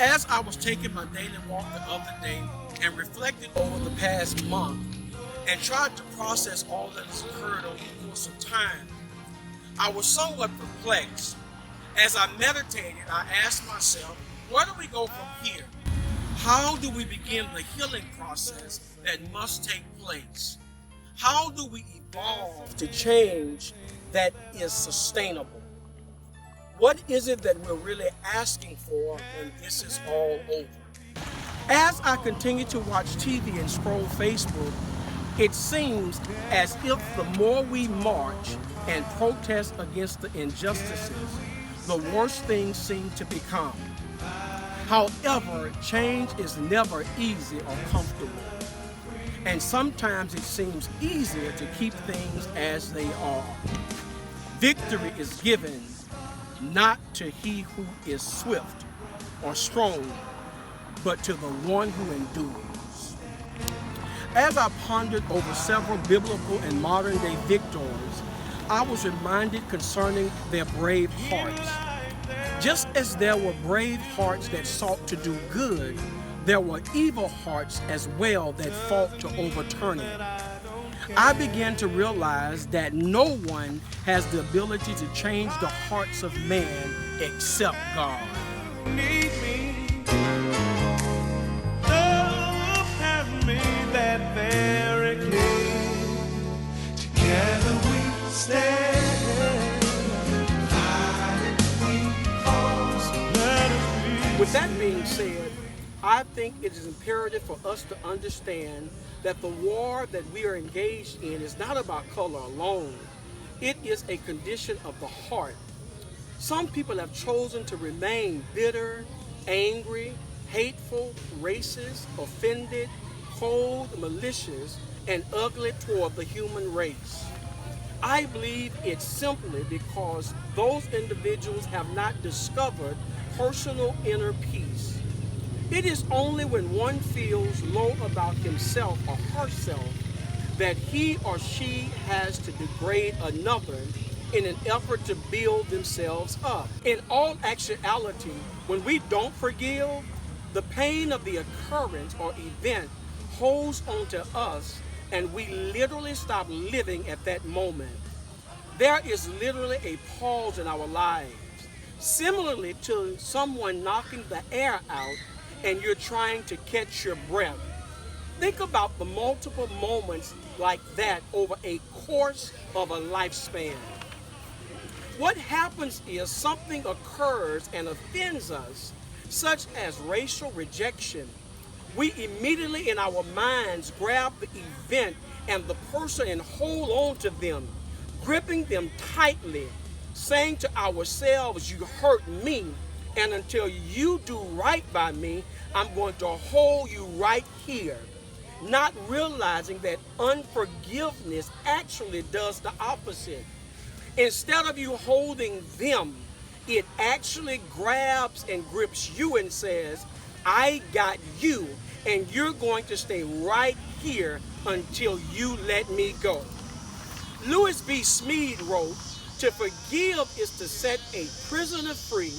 As I was taking my daily walk the other day and reflected over the past month and tried to process all that has occurred over the course of time, I was somewhat perplexed. As I meditated, I asked myself, where do we go from here? How do we begin the healing process that must take place? How do we evolve to change that is sustainable? What is it that we're really asking for when this is all over? As I continue to watch TV and scroll Facebook, it seems as if the more we march and protest against the injustices, the worse things seem to become. However, change is never easy or comfortable. And sometimes it seems easier to keep things as they are. Victory is given not to he who is swift or strong, but to the one who endures. As I pondered over several biblical and modern day victors, I was reminded concerning their brave hearts. Just as there were brave hearts that sought to do good, there were evil hearts as well that fought to overturn it. I began to realize that no one has the ability to change the hearts of man except God. Need me, love have made that barricade. Together we stand, With that being said, I think it is imperative for us to understand that the war that we are engaged in is not about color alone. It is a condition of the heart. Some people have chosen to remain bitter, angry, hateful, racist, offended, cold, malicious, and ugly toward the human race. I believe it's simply because those individuals have not discovered personal inner peace. It is only when one feels low about himself or herself that he or she has to degrade another in an effort to build themselves up. In all actuality, when we don't forgive, the pain of the occurrence or event holds on to us and we literally stop living at that moment. There is literally a pause in our lives, similarly to someone knocking the air out and you're trying to catch your breath. Think about the multiple moments like that over a course of a lifespan. What happens is something occurs and offends us, such as racial rejection. We immediately in our minds grab the event and the person and hold on to them, gripping them tightly, saying to ourselves, you hurt me, and until you do right by me, I'm going to hold you right here. Not realizing that unforgiveness actually does the opposite. Instead of you holding them, it actually grabs and grips you and says, I got you, and you're going to stay right here until you let me go. Lewis B. Smead wrote, to forgive is to set a prisoner free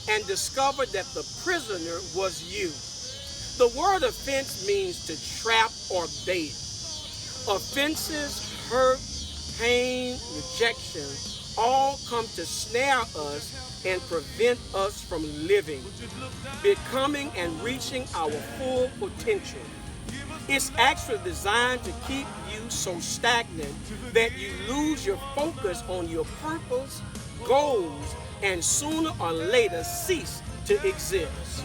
and discover that the prisoner was you. The word offense means to trap or bait. Offenses, hurt, pain, rejection, all come to snare us and prevent us from living, becoming and reaching our full potential. It's actually designed to keep you so stagnant that you lose your focus on your purpose, goals, and sooner or later cease to exist.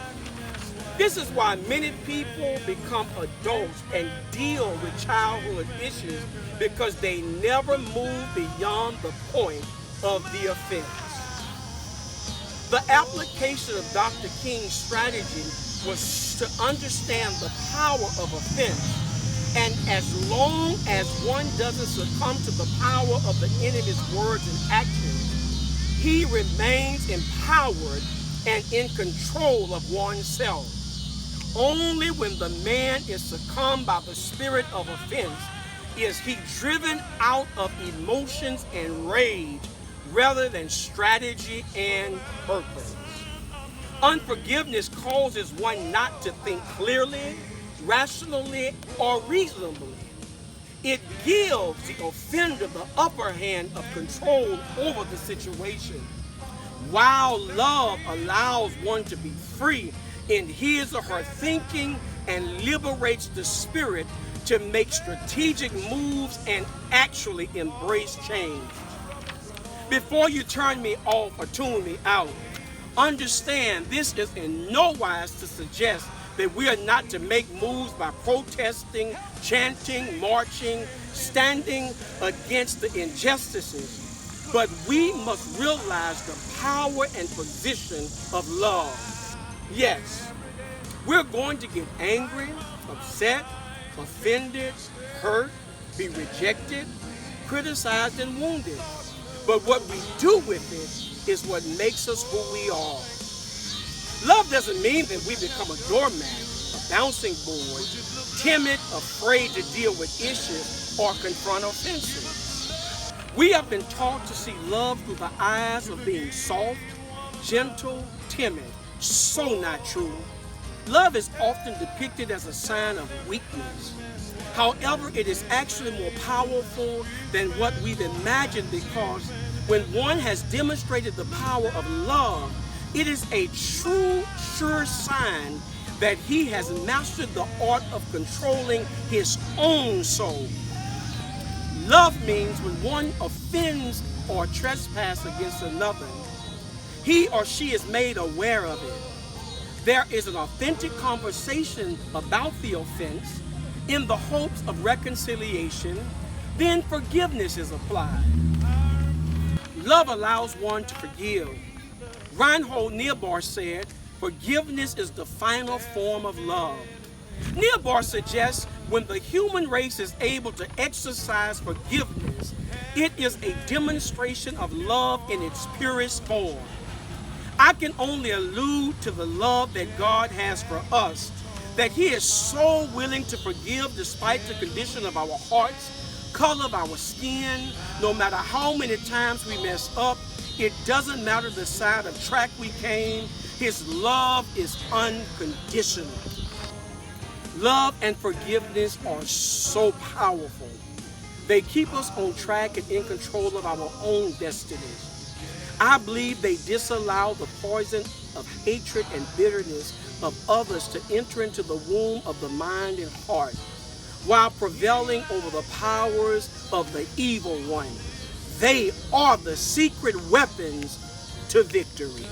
This is why many people become adults and deal with childhood issues because they never move beyond the point of the offense. The application of Dr. King's strategy was to understand the power of offense. And as long as one doesn't succumb to the power of the enemy's words and actions, he remains empowered and in control of oneself. Only when the man is succumbed by the spirit of offense is he driven out of emotions and rage rather than strategy and purpose. Unforgiveness causes one not to think clearly, rationally, or reasonably. It gives the offender the upper hand of control over the situation, while love allows one to be free in his or her thinking and liberates the spirit to make strategic moves and actually embrace change. Before you turn me off or tune me out, understand this is in no wise to suggest that we are not to make moves by protesting, chanting, marching, standing against the injustices. But we must realize the power and position of love. Yes, we're going to get angry, upset, offended, hurt, be rejected, criticized, and wounded. But what we do with it is what makes us who we are. Love doesn't mean that we become a doormat, a bouncing board, timid, afraid to deal with issues or confront offenses. We have been taught to see love through the eyes of being soft, gentle, timid. So not true. Love is often depicted as a sign of weakness. However, it is actually more powerful than what we've imagined, because when one has demonstrated the power of love, it is a true, sure sign that he has mastered the art of controlling his own soul. Love means when one offends or trespasses against another, he or she is made aware of it. There is an authentic conversation about the offense in the hopes of reconciliation, then forgiveness is applied. Love allows one to forgive. Reinhold Niebuhr said, "Forgiveness is the final form of love." Niebuhr suggests when the human race is able to exercise forgiveness, it is a demonstration of love in its purest form. I can only allude to the love that God has for us, that He is so willing to forgive despite the condition of our hearts, color of our skin. No matter how many times we mess up, it doesn't matter the side of track we came, His love is unconditional. Love and forgiveness are so powerful. They keep us on track and in control of our own destinies. I believe they disallow the poison of hatred and bitterness of others to enter into the womb of the mind and heart, while prevailing over the powers of the evil one. They are the secret weapons to victory.